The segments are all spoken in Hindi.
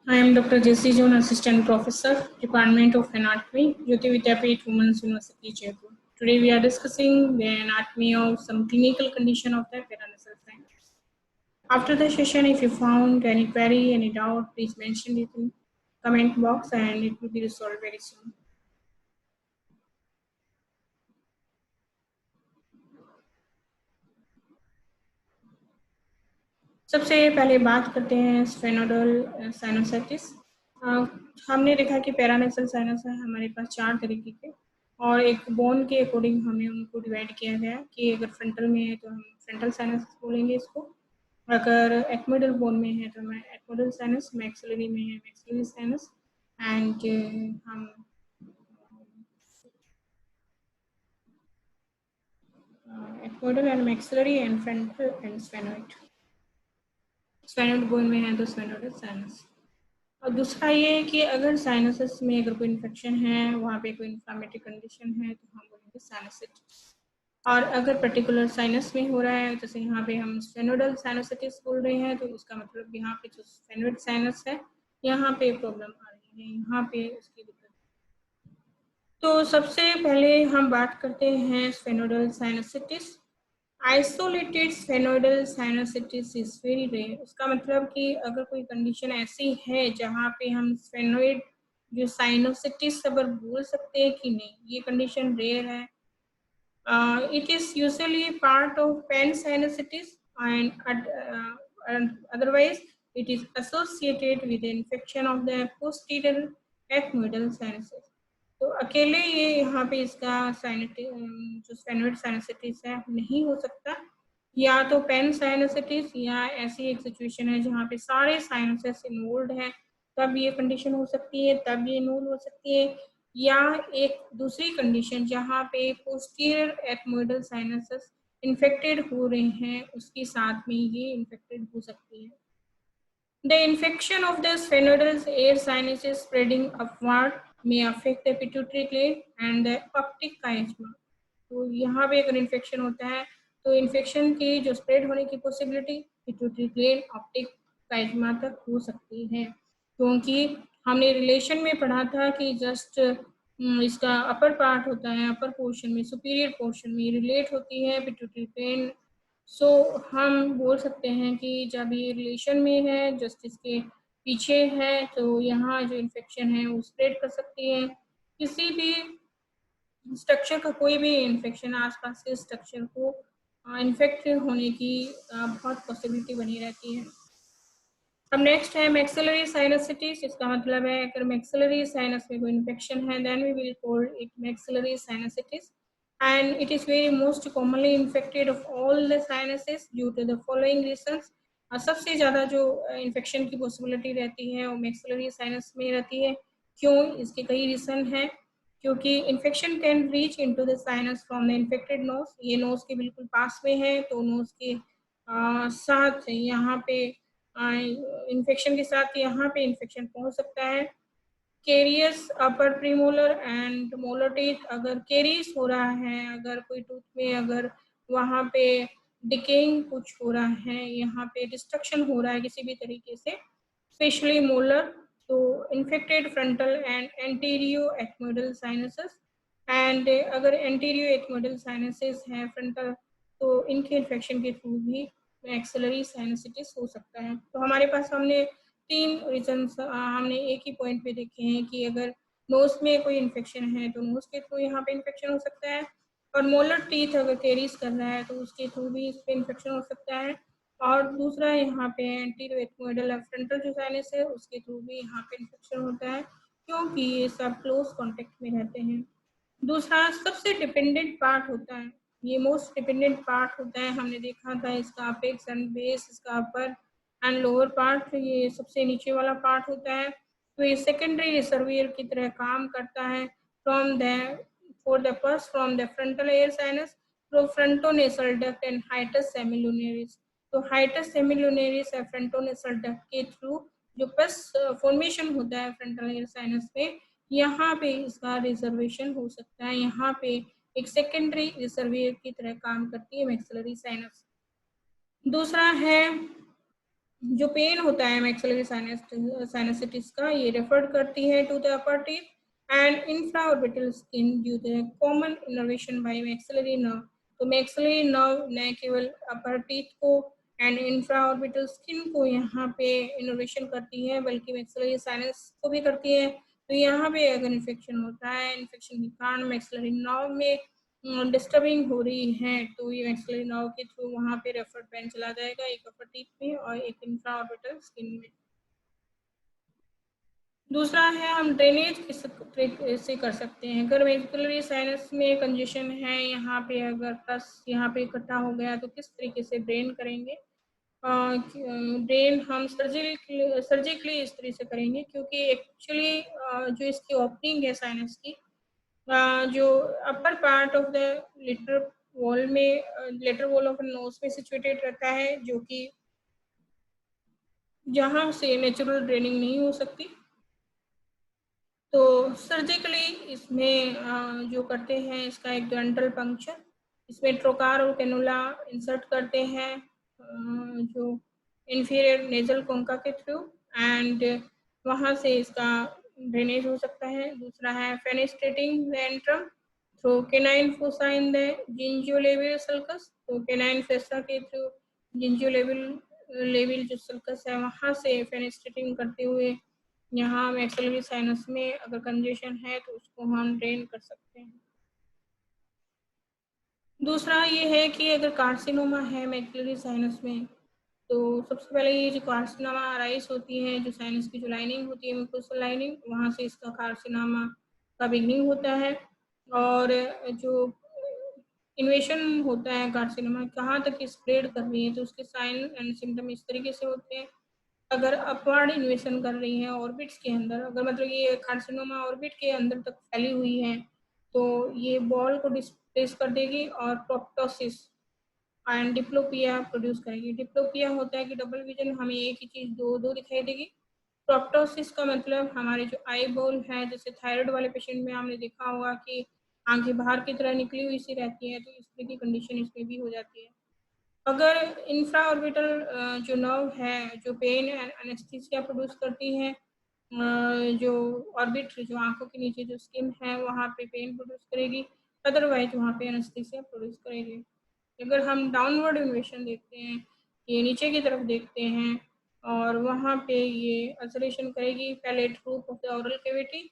I am Dr. J.C. John, Assistant Professor, Department of Anatomy, Jyoti Vidyapeeth Women's University, Jaipur. Today we are discussing the anatomy of some clinical condition of the paranasal sinus. After the session, if you found any query, any doubt, please mention it in comment box and it will be resolved very soon. सबसे पहले बात करते हैं स्फेनोडल साइनोसाइटिस। हमने देखा कि पैरानेसल साइनस है हमारे पास 4 तरीके के और एक बोन के अकॉर्डिंग हमें उनको डिवाइड किया गया कि अगर फ्रंटल में है तो हम फ्रंटल साइनस बोलेंगे इसको, अगर एक्मिडल बोन में है तो मैं एक्मिडल साइनस, मैक्सिलरी में है मैक्सिलरी साइनस एंड हम ethmoidal and maxillary and frontal and sphenoid. Sphenoid bone में है तो स्फेनोइडल साइनस। और दूसरा ये है कि अगर साइनसेस में अगर कोई इन्फेक्शन है, वहाँ पे कोई इन्फ्लेमेटरी कंडीशन है तो हम बोलेंगे साइनसाइटिस। और अगर पर्टिकुलर साइनस में हो रहा है, जैसे यहाँ पे हम स्फेनोडल साइनोसाइटिस बोल रहे हैं, तो इसका मतलब यहाँ पे जो स्फेनोइड साइनस है यहाँ पे प्रॉब्लम आ रही है, यहाँ पे उसकी दिक्कत। तो सबसे पहले हम बात करते हैं sphenoidal sinusitis. Isolated sphenoidal sinusitis is very rare. उसका मतलब कि अगर कोई कंडीशन ऐसी है जहाँ पे हम स्फेनोइड जो साइनोसाइटिस अगर बोल सकते हैं कि नहीं, ये कंडीशन रेयर है। It is usually part of pansinusitis and otherwise it is associated with the infection of the posterior ethmoidal sinuses. तो अकेले ये यहाँ पे इसका जो स्फेनोइड साइनोसाइटिस है नहीं हो सकता, या तो पेन साइनोसाइटिस या ऐसी एक सिचुएशन है जहाँ पे सारे साइनसेस इन्वॉल्व है, तब ये कंडीशन हो सकती है, तब ये इन्वॉल्व हो सकती है। या एक दूसरी कंडीशन जहाँ पे पोस्टीरियर एथमोइडल साइनसेस इन्फेक्टेड हो रहे हैं, उसके साथ में ये इन्फेक्टेड हो सकती है। The infection of the sphenoidal air sinuses spreading upward may affect the pituitary gland and the optic chiasma. तो यहाँ पे अगर इन्फेक्शन होता है तो इन्फेक्शन की जो स्प्रेड होने की पॉसिबिलिटी पिट्यूटरी ग्लैंड, ऑप्टिक काइस्मा तक हो सकती है, क्योंकि हमने रिलेशन में पढ़ा था कि जस्ट इसका अपर पार्ट होता है, अपर पोर्शन में, सुपीरियर पोर्शन में रिलेट होती है पिट्यूटरी ग्लैंड। सो हम बोल सकते हैं कि जब ये रिलेशन में है, जस्ट इसके पीछे है, तो यहाँ जो इन्फेक्शन है वो स्प्रेड कर सकती है। किसी भी स्ट्रक्चर का कोई भी इन्फेक्शन आसपास के स्ट्रक्चर को इन्फेक्ट होने की बहुत पॉसिबिलिटी बनी रहती है। अब नेक्स्ट है मैक्सिलरी साइनोसाइटिस। इसका मतलब है अगर मैक्सिलरी साइनस में कोई इन्फेक्शन है, then we will call it maxillary sinusitis and it is very most commonly infected of all the sinuses due to the following reasons. सबसे ज़्यादा जो इन्फेक्शन की पॉसिबिलिटी रहती है वो मैक्सिलरी साइनस में रहती है। क्यों? इसके कई रीज़न हैं। क्योंकि infection can reach into the sinus from the infected nose. ये नोज के बिल्कुल पास में है, तो नोज के साथ यहाँ पे इन्फेक्शन के साथ यहाँ पे इन्फेक्शन पहुँच सकता है। Carious upper premolar and molar teeth, अगर केरियस हो रहा है, अगर कोई टूथ में अगर वहाँ पे डिकेइंग कुछ हो रहा है, यहाँ पे डिस्ट्रक्शन हो रहा है किसी भी तरीके से, स्पेशली मोलर, तो infected frontal and anterior ethmoidal sinuses. And अगर एंटीरियो एथमोइडल साइनसेस हैं फ्रंटल, तो इनके इन्फेक्शन के थ्रू भी मैक्सिलरी साइनोसाइटिस हो सकता है। तो हमारे पास हमने 3 रीजन्स हमने एक ही पॉइंट पे देखे हैं कि अगर नोज में कोई इन्फेक्शन है तो नोज के थ्रू यहाँ पे इन्फेक्शन हो सकता है, और मोलर टीथ अगर कैरीज कर रहा है तो उसके थ्रू भी इस पे इन्फेक्शन हो सकता है। और दूसरा यहाँ पे एंटीरियो एथमोइडल फ्रंटल जो साइनस है उसके थ्रू भी यहाँ पे इन्फेक्शन होता है, क्योंकि ये सब क्लोज कॉन्टेक्ट में रहते हैं। दूसरा सबसे डिपेंडेंट पार्ट होता है, ये मोस्ट डिपेंडेंट पार्ट होता है, हमने देखा था इसका अपेक्स एंड बेस, इसका अपर एंड लोअर पार्ट, ये सबसे नीचे वाला पार्ट होता है। तो ये सेकेंडरी रिजर्वियर की तरह काम करता है from the for the purse from the frontal air sinus through frontonasal duct and hiatus semilunaris. तो हाइटस सेमिलुनरिस और फ्रंटोनेसल डक्ट के थ्रू जो पस फॉर्मेशन होता है फ्रंटल एयर साइनस में, यहाँ पे इसका रिजर्वेशन हो सकता है, यहाँ पे एक सेकेंडरी रिजर्वियर की तरह काम करती है मैक्सिलरी साइनस। दूसरा है जो पेन होता है मैक्सिलरी साइनसाइटिस का, ये रेफर करती है to the upper teeth and infraorbital skin due to common innervation by maxillary nerve. तो मैक्सिलरी नर्व न केवल अपर टीथ को एंड इंफ्राऑर्बिटल स्किन को यहाँ पे इनर्वेशन करती है, बल्कि मैक्सिलरी साइनस को भी करती है। तो यहाँ पे अगर इन्फेक्शन होता है, इन्फेक्शन के कारण मैक्सिलरी नर्व में डिस्टर्बिंग हो रही है, तो ये मैक्सिलरी नर्व के थ्रू वहाँ पे रेफर्ड पेन चला जाएगा, एक अपर टीथ में और एक इंफ्रा ऑर्बिटल स्किन में। दूसरा है हम ड्रेनेज किस तरीके से कर सकते हैं। अगर मैक्सिलरी साइनस में कंजेशन है, यहाँ पे अगर पस यहाँ पे इकट्ठा हो गया, तो किस तरीके से ड्रेन करेंगे। ड्रेन हम सर्जिकली इस तरह से करेंगे, क्योंकि एक्चुअली जो इसकी ओपनिंग है साइनस की, जो upper part of the lateral wall में, लेटर वॉल ऑफ नोज में सिचुएटेड रहता है, जो कि जहाँ से नेचुरल ड्रेनिंग नहीं हो सकती। तो सर्जिकली इसमें जो करते हैं, इसका एक डेंटल पंक्चर, इसमें ट्रोकार और कैनुला इंसर्ट करते हैं जो इंफीरियर नेजल कोंका के थ्रू, एंड वहाँ से इसका ड्रेनेज हो सकता है। दूसरा है fenestrating the antrum through canine fossa in the gingivolabial sulcus. तो केनाइन फोसा के थ्रू जिंजियोलेबियल जो सल्कस है, वहाँ से फेनेस्ट्रेटिंग करते हुए यहाँ मैक्सिलरी साइनस में अगर कंजेशन है तो उसको हम ड्रेन कर सकते हैं। दूसरा ये है कि अगर कार्सिनोमा है मैक्सिलरी साइनस में, तो सबसे पहले ये जो कार्सिनोमा अराइज होती है, जो साइनस की जो लाइनिंग होती है, म्यूकोसल लाइनिंग, वहाँ से इसका कार्सिनोमा का बिगनिंग होता है। और जो इन्वेशन होता है कार्सिनोमा कहाँ तक स्प्रेड कर रही है, तो उसके साइन एंड सिम्टम इस तरीके से होते हैं। अगर अपवर्ड इन्वेशन कर रही है ऑर्बिट्स के अंदर, अगर मतलब ये कार्सिनोमा ऑर्बिट के अंदर तक फैली हुई है, तो ये बॉल को डिस्प्लेस कर देगी और प्रोप्टोसिस एंड डिप्लोपिया प्रोड्यूस करेगी। डिप्लोपिया होता है कि डबल विजन, हमें एक ही चीज दो दो दिखाई देगी। प्रोप्टोसिस का मतलब हमारे जो आई बॉल है, जैसे थायराइड वाले पेशेंट में हमने देखा होगा कि आंखें बाहर की तरह निकली हुई सी रहती है, तो इस तरह की कंडीशन इसमें भी हो जाती है। अगर इंफ्रा ऑर्बिटल जो नर्व है, जो पेन एंड एनेस्थीसिया प्रोड्यूस करती है, जो ऑर्बिट जो आंखों के नीचे जो स्किन है, वहाँ पे पेन प्रोड्यूस करेगी, अदरवाइज वहाँ पे एनेस्थीसिया प्रोड्यूस करेगी। अगर हम डाउनवर्ड इन्वेशन देखते हैं, ये नीचे की तरफ देखते हैं, और वहाँ पे ये अल्सरेशन करेगी palate roof of the oral cavity.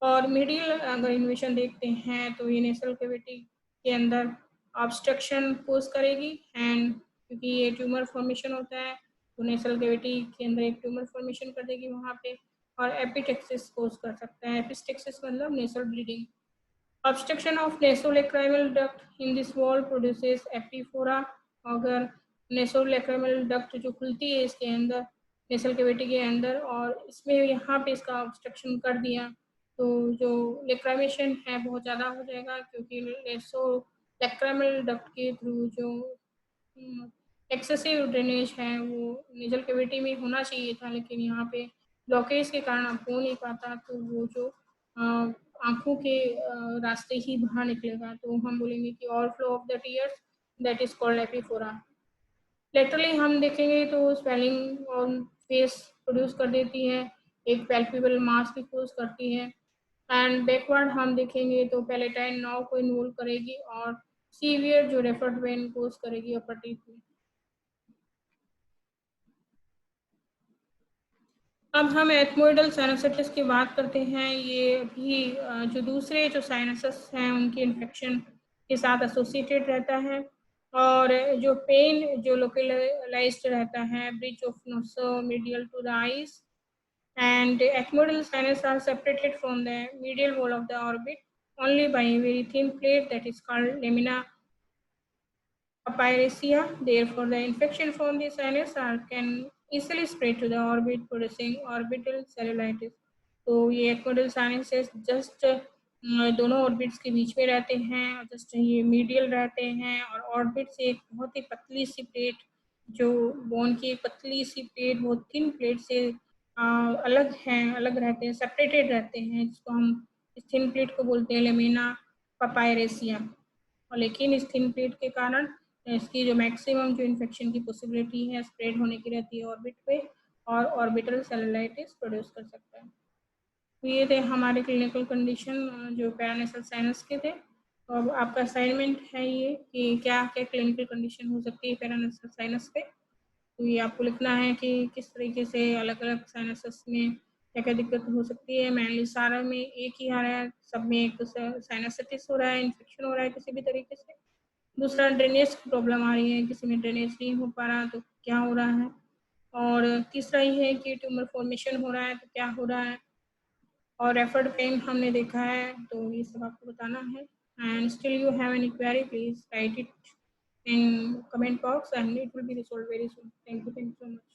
और मीडियल अगर इन्वेशन देखते हैं, तो ये नेसल कैविटी के अंदर ऑब्स्ट्रक्शन कोज करेगी, एंड क्योंकि ये ट्यूमर फॉर्मेशन होता है, तो नेसल कैविटी के अंदर एक ट्यूमर फॉर्मेशन कर देगी वहाँ पे, और एपिटेक्सिस कोज कर सकता है। एपिटेक्सिस मतलब nasal bleeding. Obstruction of nasolacrimal duct in this wall produces epiphora. अगर nasolacrimal duct जो खुलती है इसके अंदर, नेसल कैविटी के अंदर, और इसमें यहाँ पे इसका ऑब्स्ट्रक्शन कर दिया, तो जो लेक्रामेशन है बहुत ज़्यादा हो जाएगा, क्योंकि नेसोलैक्रिमल डक्ट के थ्रू जो एक्सेसिव ड्रेनेज है वो नेजल कैविटी में होना चाहिए था, लेकिन यहाँ पे ब्लॉकेज के कारण अब हो नहीं पाता, तो वो जो आंखों के रास्ते ही बाहर निकलेगा, तो हम बोलेंगे कि overflow of the tears, that is called epiphora. Laterally हम देखेंगे तो स्वेलिंग और फेस प्रोड्यूस कर देती है, एक पैल्पेबल मास भी कोज करती है। एंड बैकवर्ड हम देखेंगे तो पैलेटाइन नर्व को इन्वॉल्व करेगी, और सीवियर जो रेफर्ड वेन कोज करेगी अपर टीथ में। अब हम एथमोइडल साइनसाइटिस की बात करते हैं। ये भी जो दूसरे जो साइनसस हैं उनके इन्फेक्शन के साथ एसोसिएटेड रहता है, और जो पेन जो लोकलाइज्ड रहता है bridge of nasomedial to the eyes, and ethmoidal sinus are separated from the medial wall of the orbit only by a very thin plate that is called lamina papyraceae. Therefore, the infection from the sinus can easily spread to the orbit, producing orbital cellulitis. तो ये एक्वोडल साइनसेस जस्ट दोनों ऑर्बिट्स के बीच में रहते हैं, और जस्ट ये मीडियल रहते हैं, और ऑर्बिट से एक बहुत ही पतली सी प्लेट, जो बोन की एक पतली सी प्लेट, बहुत थिन प्लेट से अलग हैं, अलग रहते हैं, सेपरेटेड रहते हैं, जिसको हम इस थिन प्लेट को बोलते हैं लेमिना पपायरेसिया। और लेकिन इस थिन प्लेट के कारण इसकी जो मैक्सिमम जो इन्फेक्शन की पॉसिबिलिटी है स्प्रेड होने की रहती है ऑर्बिट पे, और ऑर्बिटल सेलुलाइटिस प्रोड्यूस कर सकता है। तो ये थे हमारे क्लिनिकल कंडीशन जो पैरानेसल साइनस के थे। तो अब आपका असाइनमेंट है ये कि क्या क्या क्लिनिकल कंडीशन हो सकती है पैरानेसल साइनस पे। तो ये आपको लिखना है कि किस तरीके से अलग अलग साइनसेस में क्या क्या दिक्कत हो सकती है। मेनली सारा में एक ही आ रहा है, सब में एक तो साइनसाइटिस हो रहा है, इन्फेक्शन हो रहा है किसी भी तरीके से। दूसरा ड्रेनेज की प्रॉब्लम आ रही है, किसी में ड्रेनेज नहीं हो पा रहा तो क्या हो रहा है। और तीसरा ये है कि ट्यूमर फॉर्मेशन हो रहा है तो क्या हो रहा है। और रेफर्ड पेन हमने देखा है, तो ये सब आपको बताना है। And still you have any query, please right it in comment box and it will be resolved very soon. Thank you so much.